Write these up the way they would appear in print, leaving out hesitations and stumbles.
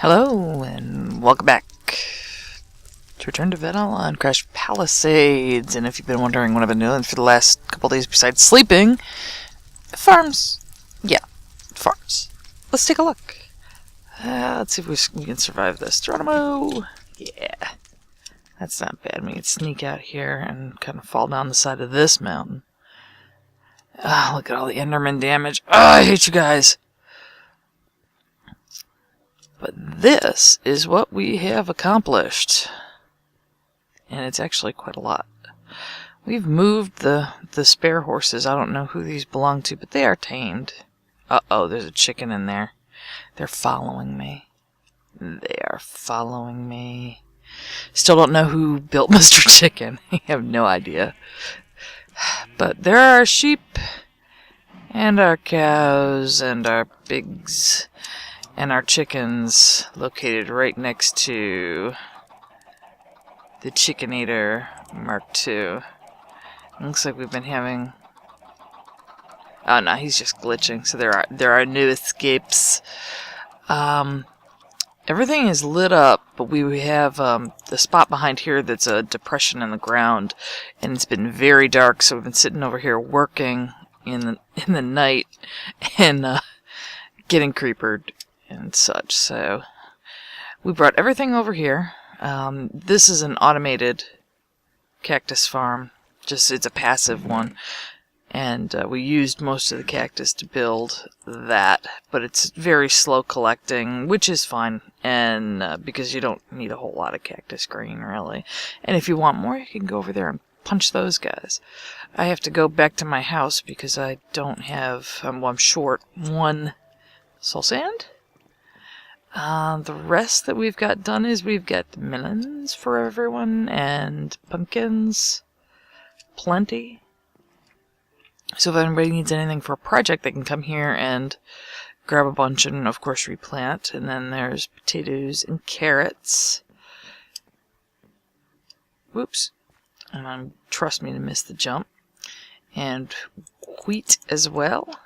Hello, and welcome back to Return to Vanilla on Crash Palisades. And if you've been wondering what I've been doing for the last couple days besides sleeping, farms. Yeah, farms. Let's take a look. Let's see if we can survive this. Geronimo! Yeah. That's not bad. We can sneak out here and kind of fall down the side of this mountain. Look at all the Enderman damage. I hate you guys! But this is what we have accomplished. And it's actually quite a lot. We've moved the spare horses. I don't know who these belong to, but they are tamed. Uh-oh, there's a chicken in there. They're following me. They are following me. Still don't know who built Mr. Chicken. I have no idea. But there are our sheep, and our cows, and our pigs, and our chickens located right next to the Chickenator Mark II. Looks like we've been having... Oh no, he's just glitching. So there are new escapes. Everything is lit up, but we have the spot behind here that's a depression in the ground, and it's been very dark. So we've been sitting over here working in the night and getting creepered and such. So we brought everything over here. This is an automated cactus farm. It's a passive one. And we used most of the cactus to build that. But it's very slow collecting, which is fine. And because you don't need a whole lot of cactus green, really. And if you want more, you can go over there and punch those guys. I have to go back to my house because I don't have... I'm short one soul sand. The rest that we've got done is we've got melons for everyone and pumpkins. Plenty. So if anybody needs anything for a project, they can come here and grab a bunch and, of course, replant. And then there's potatoes and carrots. Whoops. And trust me to miss the jump. And wheat as well.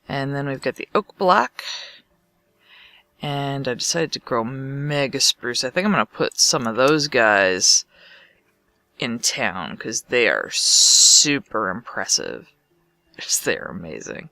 And then we've got the oak block. And I decided to grow mega spruce. I think I'm going to put some of those guys in town because they are super impressive. They're amazing.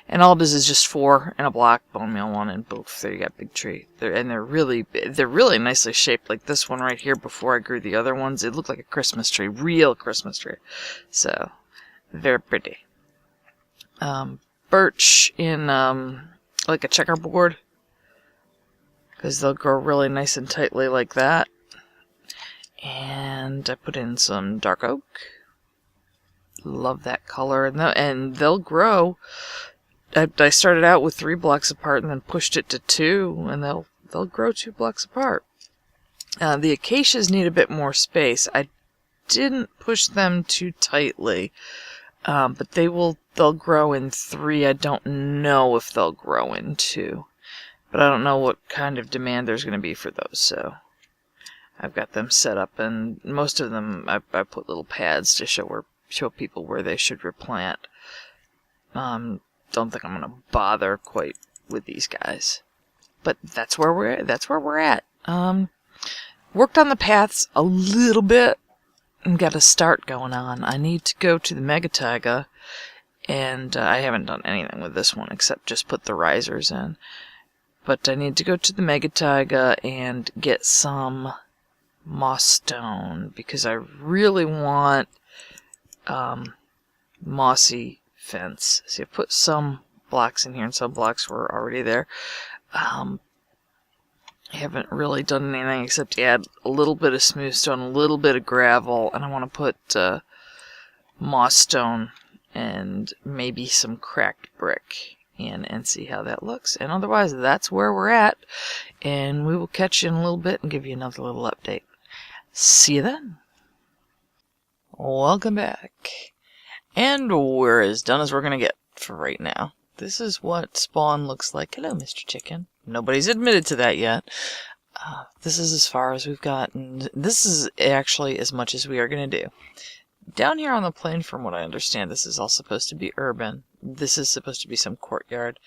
And all it is just 4 in a block, bone meal 1, and both. There you got big tree. They're really nicely shaped. Like this one right here. Before I grew the other ones, it looked like a Christmas tree, real Christmas tree. So very pretty. Birch in like a checkerboard. Because they'll grow really nice and tightly like that. And I put in some dark oak. Love that color. And they'll grow. I started out with 3 blocks apart and then pushed it to 2. And they'll grow 2 blocks apart. The acacias need a bit more space. I didn't push them too tightly. But they'll grow in 3. I don't know if they'll grow in 2. But I don't know what kind of demand there's going to be for those, so I've got them set up, and most of them I put little pads to show people where they should replant. Don't think I'm going to bother quite with these guys, but that's where we're at. Worked on the paths a little bit and got a start going on. I need to go to the Mega Taiga, and I haven't done anything with this one except just put the risers in. But I need to go to the Mega Taiga and get some moss stone because I really want mossy fence. See, I put some blocks in here and some blocks were already there. I haven't really done anything except add a little bit of smooth stone, a little bit of gravel, and I want to put moss stone and maybe some cracked brick in and see how that looks. And otherwise, that's where we're at. And we will catch you in a little bit and give you another little update. See you then. Welcome back. And we're as done as we're going to get for right now. This is what spawn looks like. Hello, Mr. Chicken. Nobody's admitted to that yet. This is as far as we've gotten. This is actually as much as we are going to do. Down here on the plain, from what I understand, this is all supposed to be urban. This is supposed to be some courtyard.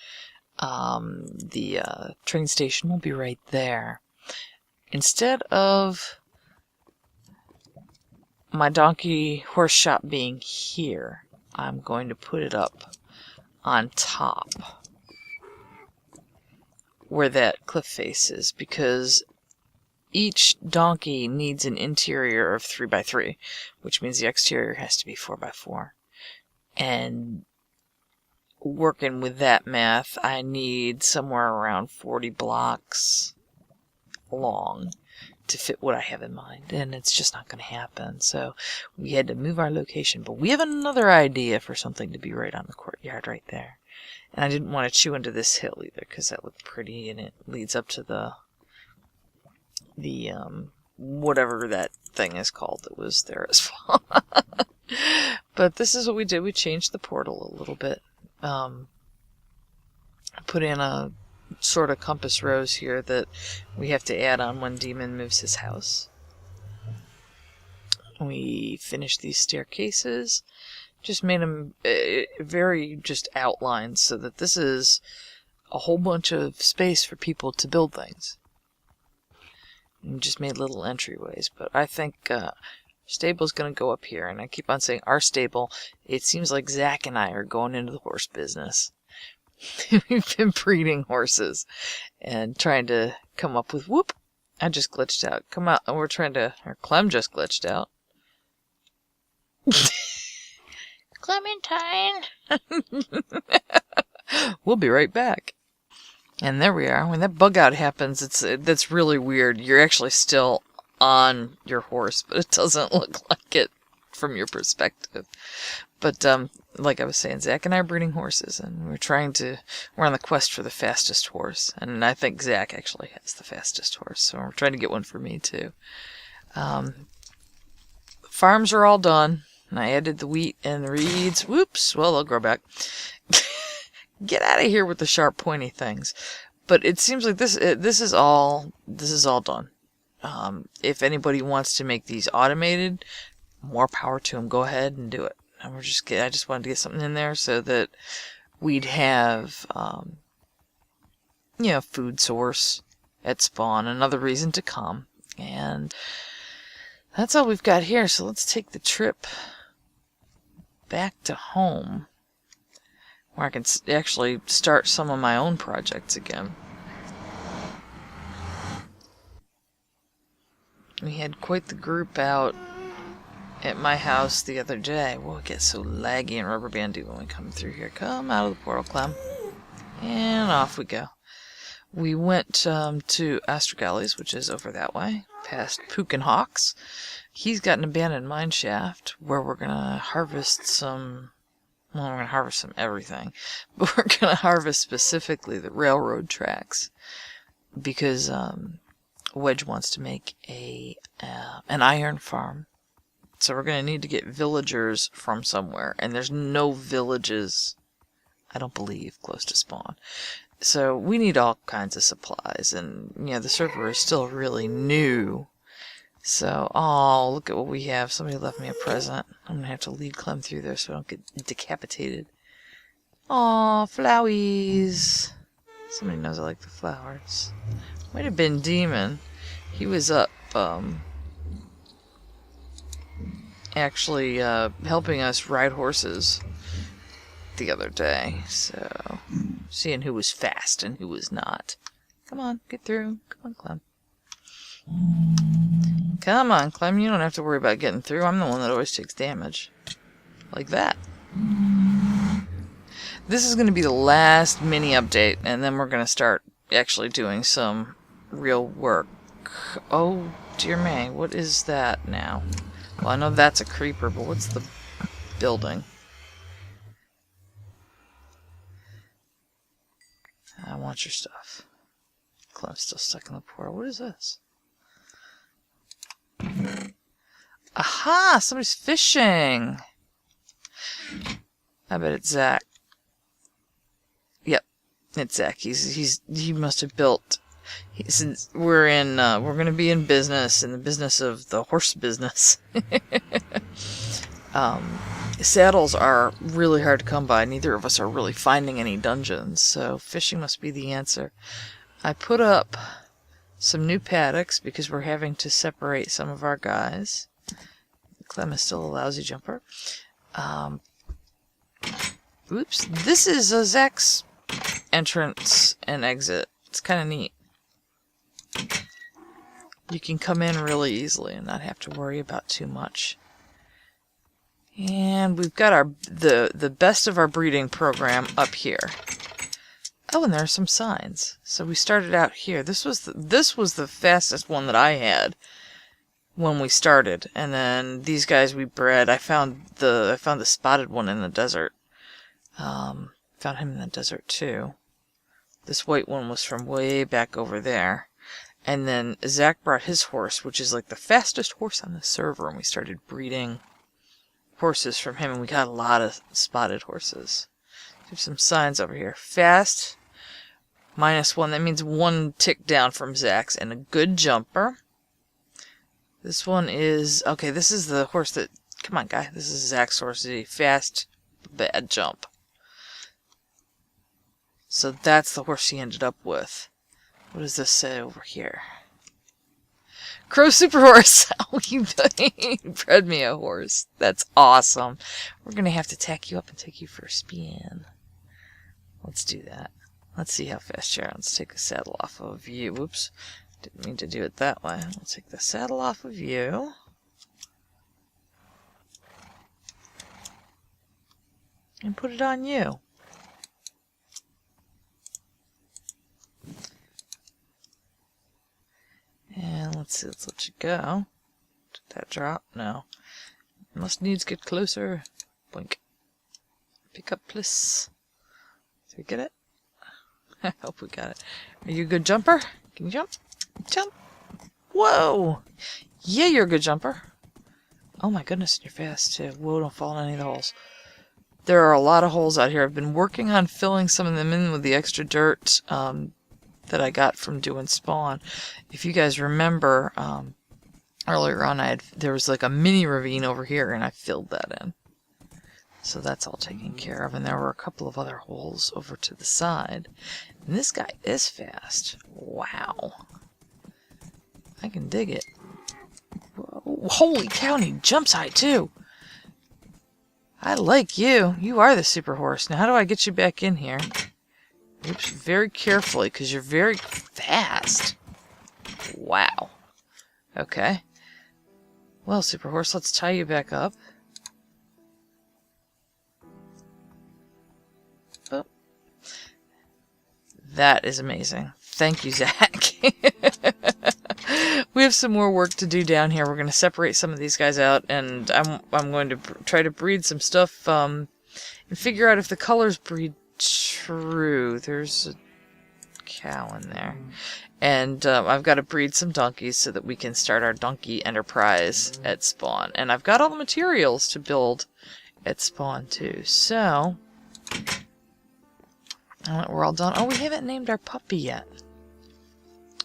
The train station will be right there. Instead of my donkey horse shop being here, I'm going to put it up on top where that cliff face is, because each donkey needs an interior of 3x3, which means the exterior has to be 4x4. And working with that math, I need somewhere around 40 blocks long to fit what I have in mind, and it's just not going to happen. So we had to move our location, but we have another idea for something to be right on the courtyard right there. And I didn't want to chew into this hill either, because that looked pretty, and it leads up to the whatever that thing is called that was there as well. But this is what we did. We changed the portal a little bit. I put in a sort of compass rose here that we have to add on when Demon moves his house. We finished these staircases. Just made them very just outlined so that this is a whole bunch of space for people to build things. And just made little entryways. But I think stable's going to go up here. And I keep on saying our stable. It seems like Zach and I are going into the horse business. We've been breeding horses and trying to come up with... Whoop! I just glitched out. Come out. We're trying to... Or Clem just glitched out. Clementine! We'll be right back. And there we are. When that bug out happens, that's really weird. You're actually still on your horse, but it doesn't look like it from your perspective. But like I was saying, Zach and I are breeding horses, and we're on the quest for the fastest horse. And I think Zach actually has the fastest horse, so we're trying to get one for me too. Farms are all done. And I added the wheat and the reeds. Whoops! Well, they'll grow back. Get out of here with the sharp, pointy things. But it seems like this is all done. If anybody wants to make these automated, more power to them. Go ahead and do it. And I just wanted to get something in there so that we'd have, food source at spawn. Another reason to come. And that's all we've got here. So let's take the trip back to home, where I can actually start some of my own projects again. We had quite the group out at my house the other day. Whoa, it gets so laggy and rubber bandy when we come through here. Come out of the portal, Clem. And off we go. We went to Astrogales, which is over that way, past Pook and Hawks. He's got an abandoned mine shaft where we're going to harvest some... Well, we're going to harvest some everything. But we're going to harvest specifically the railroad tracks. Because Wedge wants to make an iron farm. So we're going to need to get villagers from somewhere. And there's no villages, I don't believe, close to spawn. So we need all kinds of supplies. And, the server is still really new. So, oh, look at what we have. Somebody left me a present. I'm going to have to lead Clem through there so I don't get decapitated. Aw, flowies. Somebody knows I like the flowers. Might have been Demon. He was up, actually, helping us ride horses the other day. So, seeing who was fast and who was not. Come on, get through. Come on, Clem. Come on, Clem, you don't have to worry about getting through. I'm the one that always takes damage. Like that. This is going to be the last mini update, and then we're going to start actually doing some real work. Oh, dear me, what is that now? Well, I know that's a creeper, but what's the building? I want your stuff. Clem's still stuck in the portal. What is this? Aha! Somebody's fishing! I bet it's Zach. Yep, it's Zach. He must have built... Since we're gonna be in the business of the horse business. Saddles are really hard to come by. Neither of us are really finding any dungeons, so fishing must be the answer. I put up some new paddocks because we're having to separate some of our guys. Clem is still a lousy jumper. Oops. This is Zach's entrance and exit. It's kind of neat. You can come in really easily and not have to worry about too much. And we've got the best of our breeding program up here. Oh, and there are some signs. So we started out here. This was the fastest one that I had when we started, and then these guys we bred. I found the spotted one in the desert. Found him in the desert too. This white one was from way back over there. And then Zach brought his horse, which is like the fastest horse on the server, and we started breeding horses from him, and we got a lot of spotted horses. There's some signs over here. Fast, -1. That means 1 tick down from Zach's, and a good jumper. This one is... Okay, this is the horse that... Come on, guy. This is Zach's horse. A fast, bad jump. So that's the horse he ended up with. What does this say over here? Crow Super Horse! Oh, you bred me a horse. That's awesome. We're going to have to tack you up and take you for a spin. Let's do that. Let's see how fast you are. Let's take the saddle off of you. Whoops. Didn't mean to do it that way. We'll take the saddle off of you. And put it on you. And let's see, let's let you go. Did that drop? No. Must needs get closer. Blink. Pick up, please. Did we get it? I hope we got it. Are you a good jumper? Can you jump? Jump! Whoa! Yeah, you're a good jumper. Oh my goodness, you're fast too. Whoa, don't fall in any of the holes. There are a lot of holes out here. I've been working on filling some of them in with the extra dirt that I got from doing spawn. If you guys remember, earlier on there was like a mini ravine over here, and I filled that in. So that's all taken care of. And there were a couple of other holes over to the side. And this guy is fast. Wow. I can dig it. Whoa. Holy cow, and he jumps high too. I like you. You are the super horse. Now how do I get you back in here? Oops, very carefully, because you're very fast. Wow. Okay. Well, super horse, let's tie you back up. Oh. That is amazing. Thank you, Zach. We have some more work to do down here. We're going to separate some of these guys out, and I'm going to try to breed some stuff and figure out if the colors breed true. There's a cow in there. And I've got to breed some donkeys so that we can start our donkey enterprise at spawn. And I've got all the materials to build at spawn too. So, we're all done. Oh, we haven't named our puppy yet.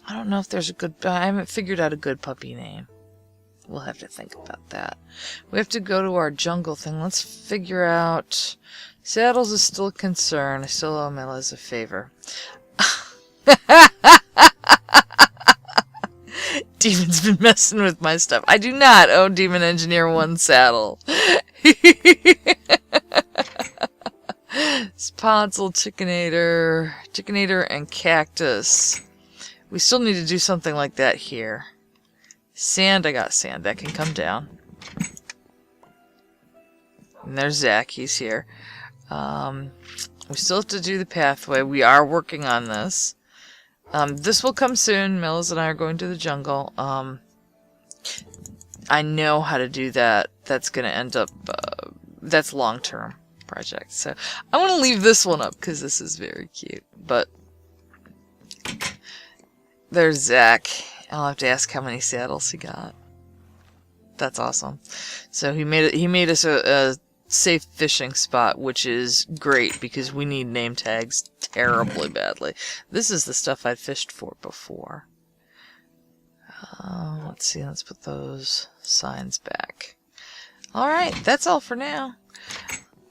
I don't know if there's a good... I haven't figured out a good puppy name. We'll have to think about that. We have to go to our jungle thing. Let's figure out... Saddles is still a concern. I still owe Meliz a favor. Demon's been messing with my stuff. I do not owe Demon Engineer 1 saddle. Sponsel, Chickinator, and Cactus. We still need to do something like that here. Sand, I got sand. That can come down. And there's Zach. He's here. We still have to do the pathway. We are working on this. This will come soon. Mills and I are going to the jungle. I know how to do that. That's going to end up... that's long-term project. So I want to leave this one up because this is very cute. But there's Zach. I'll have to ask how many saddles he got. That's awesome. So he made us a safe fishing spot, which is great because we need name tags terribly badly. This is the stuff I'd fished for before. Let's see, let's put those signs back. Alright, that's all for now.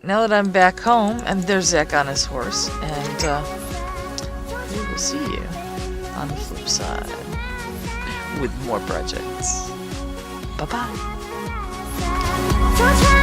Now that I'm back home, and there's Zach on his horse, and we will see you on the flip side with more projects. Bye-bye.